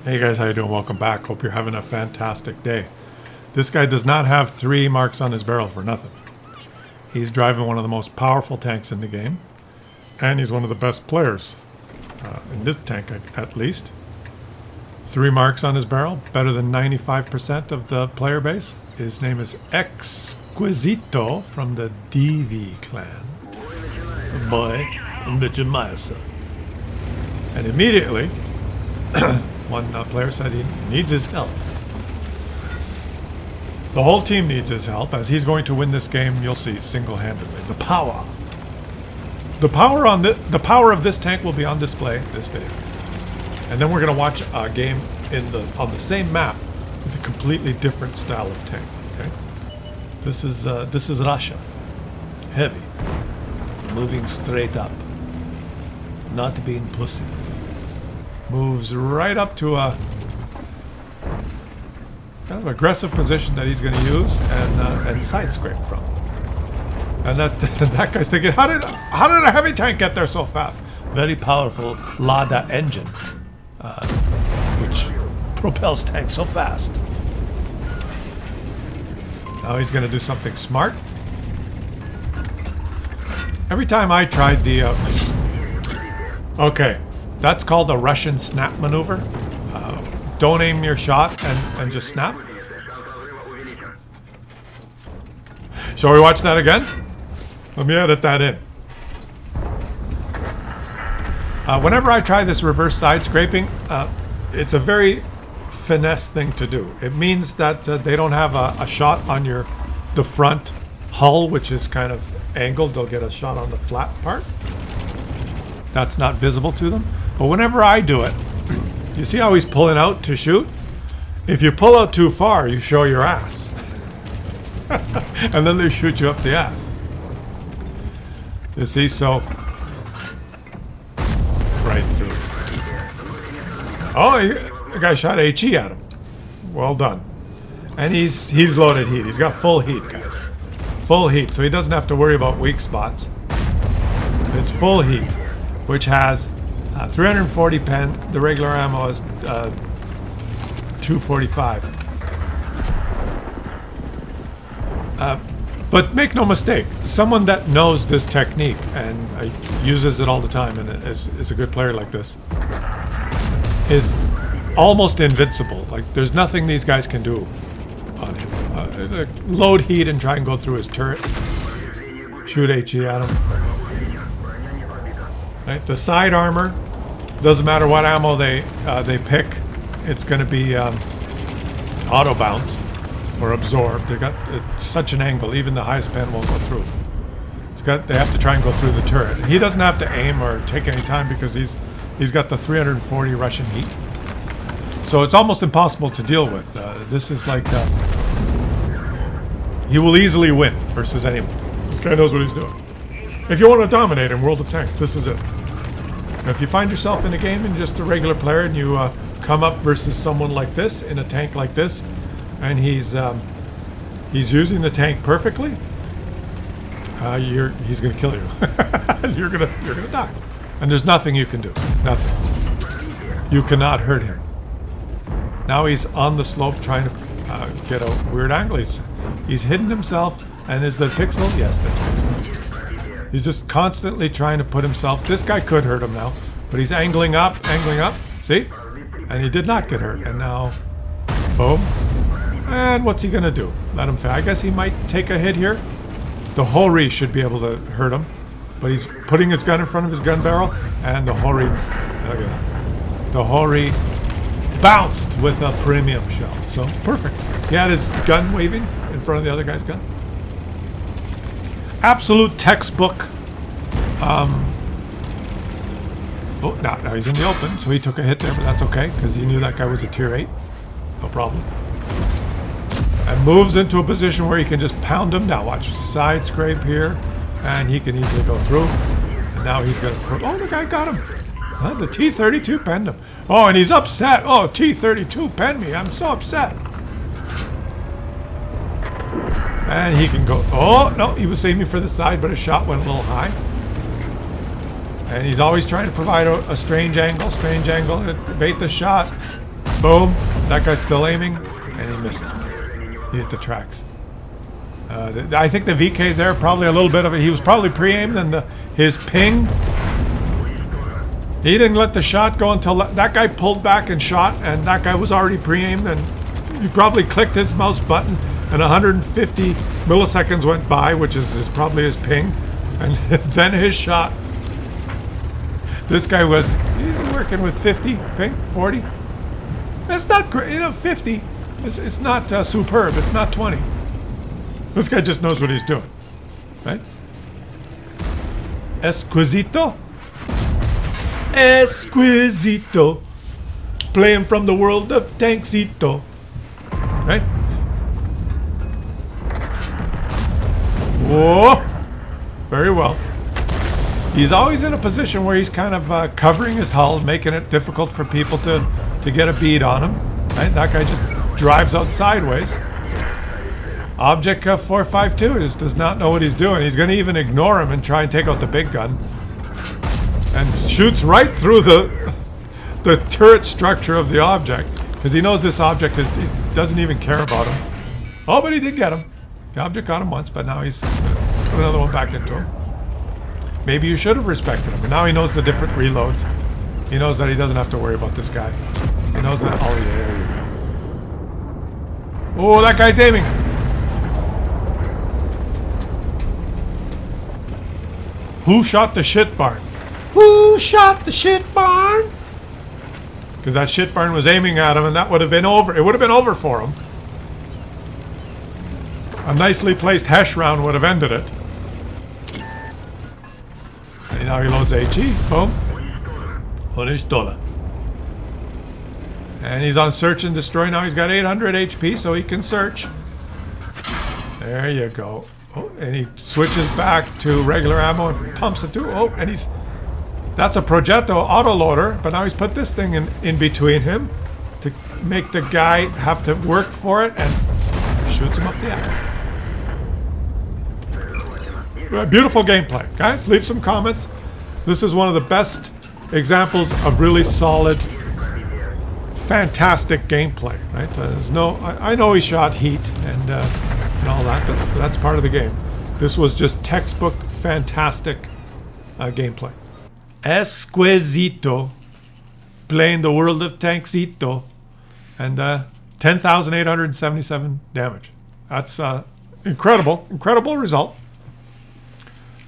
Hey guys, how you doing? Welcome back. Hope you're having a fantastic day. This guy does not have 3 marks on his barrel for nothing. He's driving one of the most powerful tanks in the game, and he's one of the best players in this tank, at least. 3 marks on his barrel, better than 95% of the player base. His name is Exquisito from the DV clan. Boy, and immediately, one player said he needs his help. The whole team needs his help, as he's going to win this game. You'll see single-handedly. The power of this tank will be on display this video, and then we're going to watch a game on the same map with a completely different style of tank. Okay, this is Russia, heavy, moving straight up, not being pussy. Moves right up to a kind of aggressive position that he's going to use and side scrape from. And that guy's thinking, how did a heavy tank get there so fast? Very powerful Lada engine, which propels tanks so fast. Now he's going to do something smart. Every time I tried the okay. That's called a Russian snap maneuver. Don't aim your shot and just snap. Shall we watch that again? Let me edit that in. Whenever I try this reverse side scraping, it's a very finesse thing to do. It means that they don't have a shot on the front hull, which is kind of angled. They'll get a shot on the flat part. That's not visible to them. But whenever I do it, you see how he's pulling out to shoot? If you pull out too far, you show your ass. And then they shoot you up the ass. You see, so right through. Oh, the guy shot HE at him. Well done. And he's loaded heat. He's got full heat, guys. Full heat, so he doesn't have to worry about weak spots. It's full heat, which has 340 pen. The regular ammo is 245. But make no mistake, someone that knows this technique and uses it all the time and is a good player like this is almost invincible. Like, there's nothing these guys can do on him. Load heat and try and go through his turret. Shoot HE at him. Right? The side armor, doesn't matter what ammo they pick, it's going to be auto bounce or absorb. They got such an angle, even the highest pen won't go through. They have to try and go through the turret. He doesn't have to aim or take any time because he's got the 340 Russian heat, so it's almost impossible to deal with. This is like he will easily win versus anyone. This guy knows what he's doing. If you want to dominate in World of Tanks, this is it. Now, if you find yourself in a game and just a regular player and you come up versus someone like this in a tank like this, and he's using the tank perfectly, he's going to kill you. you're gonna die, and there's nothing you can do. Nothing. You cannot hurt him. Now he's on the slope trying to get a weird angle. He's hidden himself, and is the pixel? Yes, that's pixel. He's just constantly trying to put himself. This guy could hurt him now, but he's angling up. See? And he did not get hurt. And now, boom. And what's he gonna do? Let him fail. I guess he might take a hit here. The Hori should be able to hurt him, but he's putting his gun in front of his gun barrel, and the Hori, look at that. The Hori bounced with a premium shell. So perfect. He had his gun waving in front of the other guy's gun. Absolute textbook. Oh, now he's in the open, so he took a hit there, but that's okay, because he knew that guy was a tier 8. No problem. And moves into a position where he can just pound him. Now watch, side scrape here, and he can easily go through. And now he's going to... Oh, the guy got him. Huh? The T-32 penned him. Oh, and he's upset. Oh, T-32 penned me. I'm so upset. And he can go... Oh, no, he was aiming for the side, but his shot went a little high. And he's always trying to provide a strange angle, bait the shot. Boom. That guy's still aiming, and he missed. He hit the tracks. I think the VK there, probably a little bit of it. He was probably pre-aimed, and his ping. He didn't let the shot go until that guy pulled back and shot, and that guy was already pre-aimed, and he probably clicked his mouse button, and 150 milliseconds went by, which is probably his ping, and then his shot. This guy he's working with 50 ping, 40. That's not great, 50. It's not superb. It's not 20. This guy just knows what he's doing, right? Esquisito. Esquisito. Playing from the world of Tanksito. Right? Whoa! Very well. He's always in a position where he's kind of covering his hull, making it difficult for people to get a bead on him. Right? That guy just drives out sideways. Object 452 just does not know what he's doing. He's going to even ignore him and try and take out the big gun. And shoots right through the turret structure of the object. Because he knows this object he doesn't even care about him. Oh, but he did get him. The object got him once, but now he's put another one back into him. Maybe you should have respected him. But now he knows the different reloads. He knows that he doesn't have to worry about this guy. He knows that. Oh, yeah, there you go. Oh, that guy's aiming. Who shot the shit barn? Who shot the shit barn? Because that shit barn was aiming at him, and that would have been over. It would have been over for him. A nicely placed Hesh round would have ended it. And now he loads HE. Boom. $1. And he's on search and destroy now. He's got 800 HP, so he can search. There you go. Oh, and he switches back to regular ammo and pumps it too. Oh, and that's a Progetto autoloader, but now he's put this thing in between him to make the guy have to work for it, and shoots him up the ass. Beautiful gameplay. Guys, leave some comments. This is one of the best examples of really solid, fantastic gameplay, right? I know he shot heat and all that, but that's part of the game. This was just textbook, fantastic gameplay. Esquisito, playing the world of Tanksito, and 10,877 damage. That's incredible result.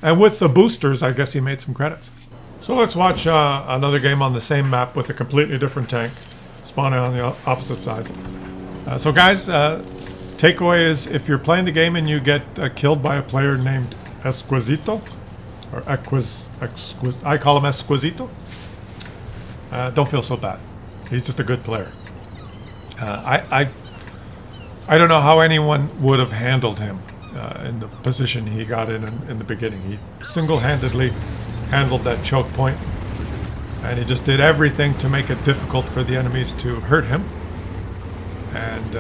And with the boosters, I guess he made some credits. So let's watch another game on the same map with a completely different tank, spawning on the opposite side. So guys, takeaway is if you're playing the game and you get killed by a player named Esquisito, or I call him Esquisito, don't feel so bad. He's just a good player. I don't know how anyone would have handled him in the position he got in the beginning. He single-handedly handled that choke point, and he just did everything to make it difficult for the enemies to hurt him. And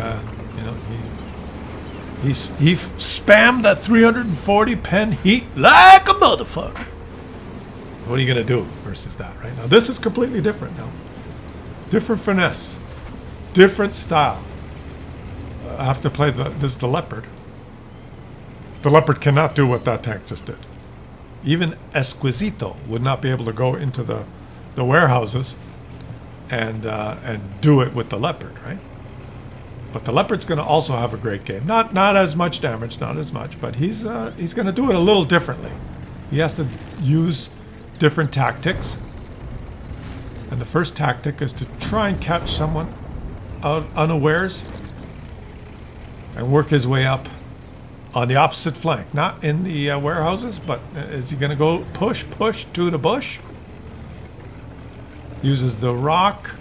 he spammed that 340 pen heat like a motherfucker. What are you gonna do versus that, right? Now this is completely different now. Different finesse, different style. I have to play the Leopard. The Leopard cannot do what that tank just did. Even Esquisito would not be able to go into the warehouses and do it with the Leopard, right? But the Leopard's going to also have a great game. Not as much damage, not as much, but he's going to do it a little differently. He has to use different tactics. And the first tactic is to try and catch someone out unawares and work his way up on the opposite flank. Not in the warehouses, but is he going to go push to the bush? Uses the rock.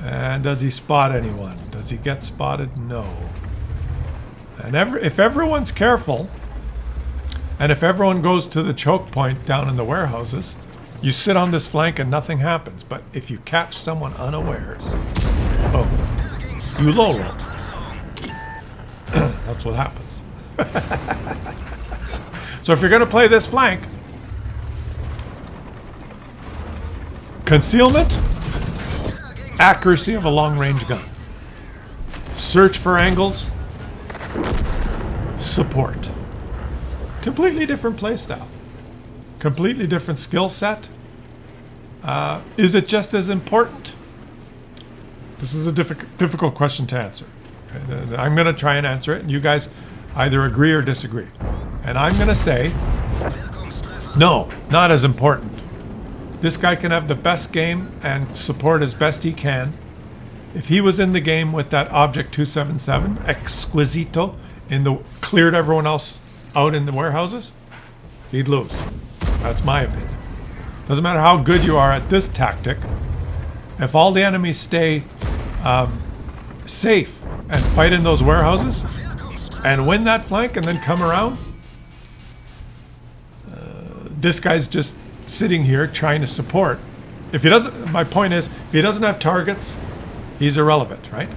And does he spot anyone? Does he get spotted? No. And if everyone's careful, and if everyone goes to the choke point down in the warehouses, you sit on this flank and nothing happens. But if you catch someone unawares, boom, you low roll. That's what happens. So if you're going to play this flank, concealment, accuracy of a long-range gun. Search for angles. Support. Completely different playstyle. Completely different skill set. Is it just as important? This is a difficult question to answer. Okay? I'm going to try and answer it, and you guys either agree or disagree. And I'm going to say, no, not as important. This guy can have the best game and support as best he can. If he was in the game with that Object 277, Exquisito, cleared everyone else out in the warehouses, he'd lose. That's my opinion. Doesn't matter how good you are at this tactic. If all the enemies stay safe and fight in those warehouses and win that flank and then come around, this guy's just sitting here trying to support. If he doesn't, my point is, if he doesn't have targets, he's irrelevant, right?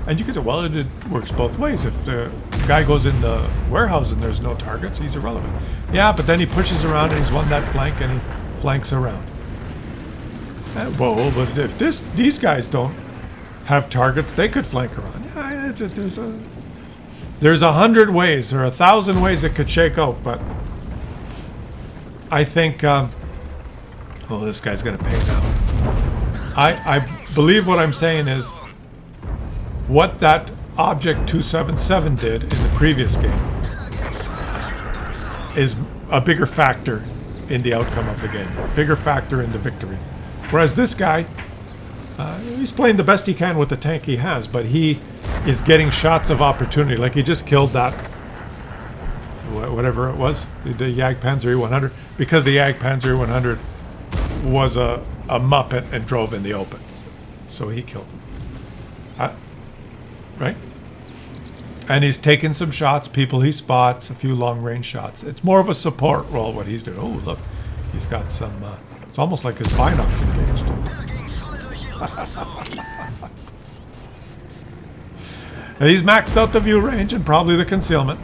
And you could say, well, it works both ways. If the guy goes in the warehouse and there's no targets, he's irrelevant. Yeah, but then he pushes around and he's won that flank and he flanks around. Well, but if these guys don't have targets, they could flank around. Yeah, there's 100 ways or 1,000 ways it could shake out, but I think, this guy's going to pay now. I believe what I'm saying is what that Object 277 did in the previous game is a bigger factor in the outcome of the game, a bigger factor in the victory. Whereas this guy, he's playing the best he can with the tank he has, but he is getting shots of opportunity. Like he just killed that, whatever it was, the Jagdpanzer 100, because the Jagdpanzer 100 was a Muppet and drove in the open. So he killed him. Right? And he's taken some shots, people he spots, a few long-range shots. It's more of a support role, what he's doing. Oh, look. He's got some... it's almost like his binocs engaged. And he's maxed out the view range and probably the concealment.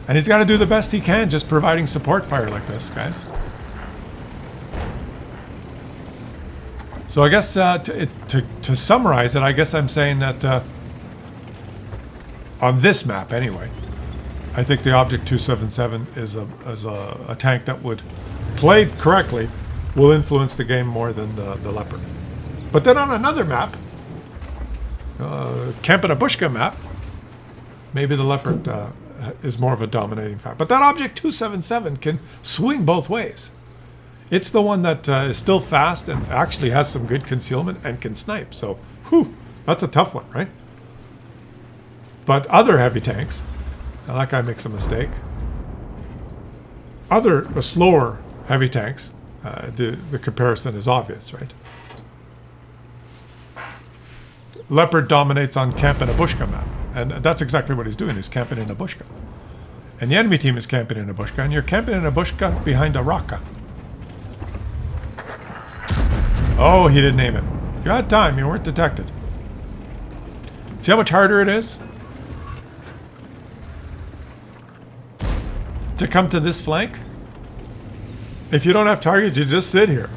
And he's got to do the best he can just providing support fire like this, guys. So I guess to summarize it, I guess I'm saying that on this map anyway, I think the Object 277 is a tank that would, played correctly, will influence the game more than the Leopard. But then on another map, Camp in a Bushka map, maybe the Leopard is more of a dominating factor. But that Object 277 can swing both ways. It's the one that is still fast and actually has some good concealment and can snipe. So, that's a tough one, right? But other heavy tanks, and that guy makes a mistake. Other slower heavy tanks, the comparison is obvious, right? Leopard dominates on Camp in a Bushka map, and that's exactly what he's doing. He's camping in a Bushka. And the enemy team is camping in a Bushka, and you're camping in a Bushka behind a Raka. Oh, he didn't aim it. You had time. You weren't detected. See how much harder it is to come to this flank? If you don't have targets, you just sit here.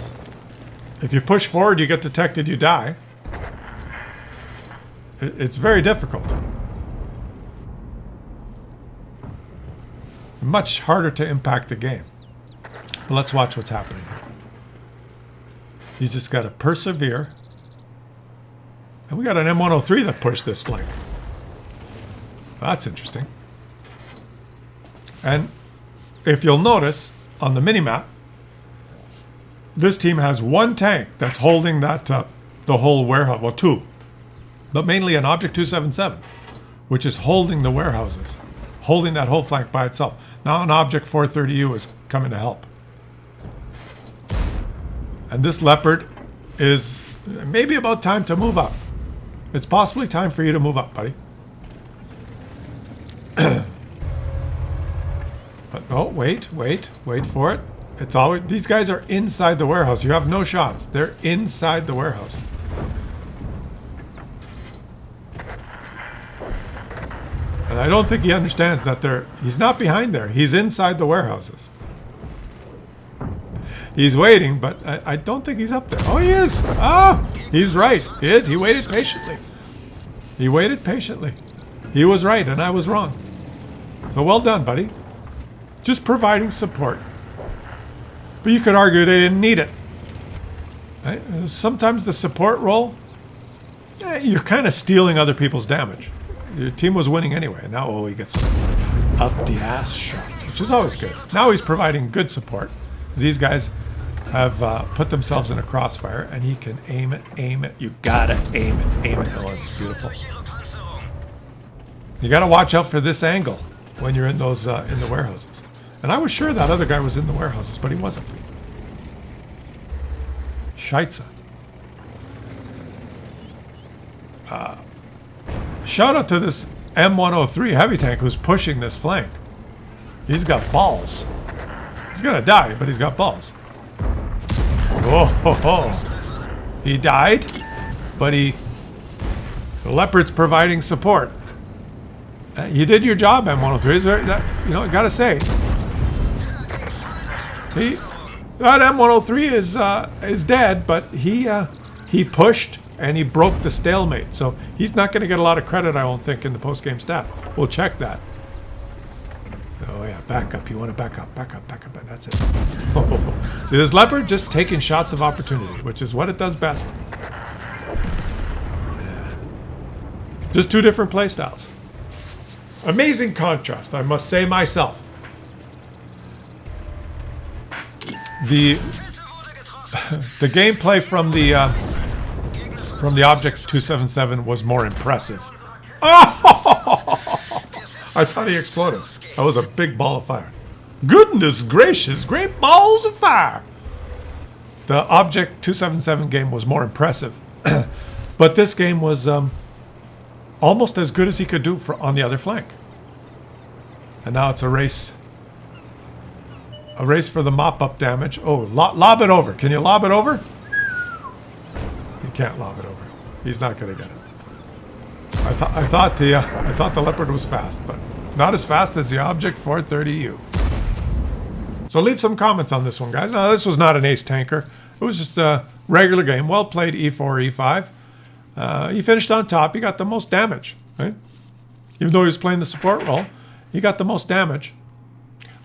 If you push forward, you get detected, you die. It's very difficult. Much harder to impact the game. But let's watch what's happening here. He's just got to persevere. And we got an M103 that pushed this flank. That's interesting. And if you'll notice, on the minimap, this team has one tank that's holding that the whole warehouse. Well, two. But mainly an Object 277, which is holding the warehouses. Holding that whole flank by itself. Now an Object 430U is coming to help. And this Leopard is maybe about time to move up. It's possibly time for you to move up, buddy. But oh, wait for it. It's always, these guys are inside the warehouse. You have no shots. They're inside the warehouse. And I don't think he understands that he's not behind there. He's inside the warehouses. He's waiting, but I don't think he's up there. Oh, he is. Oh, he's right. He is. He waited patiently. He waited patiently. He was right, and I was wrong. So well done, buddy. Just providing support. But you could argue they didn't need it. Right? Sometimes the support role, you're kind of stealing other people's damage. Your team was winning anyway. Now, oh, he gets up the ass shots, which is always good. Now he's providing good support. These guys have put themselves in a crossfire, and he can aim it, aim it. You gotta aim it, aim it. Oh, it's beautiful. You gotta watch out for this angle when you're in those in the warehouses. And I was sure that other guy was in the warehouses, but he wasn't. Scheitze. Shout out to this M103 heavy tank who's pushing this flank. He's got balls. He's gonna die, but he's got balls. Oh, ho, ho. He died, but the Leopard's providing support. You did your job, M103. You know, I gotta say, that M103 is dead, but he pushed and he broke the stalemate. So he's not going to get a lot of credit, I don't think, in the post-game stats. We'll check that. Oh yeah, back up. You want to back up, back up, back up. That's it. See, this Leopard just taking shots of opportunity, which is what it does best. Yeah. Just two different play styles. Amazing contrast, I must say myself. The gameplay from the Object 277 was more impressive. Oh! I thought he exploded. That was a big ball of fire. Goodness gracious, great balls of fire. The Object 277 game was more impressive, but this game was almost as good as he could do on the other flank. And now it's a race. A race for the mop-up damage. Oh, lob it over. Can you lob it over? You can't lob it over. He's not going to get it. I thought the Leopard was fast, but not as fast as the Object 430U. So leave some comments on this one, guys. Now, this was not an ace tanker. It was just a regular game. Well played, E4, E5. He finished on top. He got the most damage, right? Even though he was playing the support role, he got the most damage.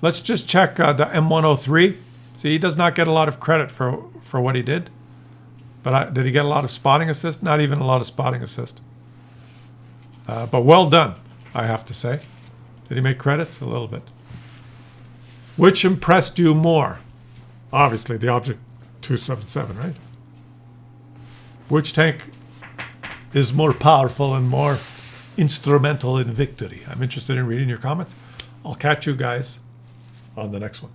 Let's just check the M103. See, he does not get a lot of credit for what he did. But did he get a lot of spotting assist? Not even a lot of spotting assist. But well done, I have to say. Did he make credits? A little bit. Which impressed you more? Obviously, the Object 277, right? Which tank is more powerful and more instrumental in victory? I'm interested in reading your comments. I'll catch you guys on the next one.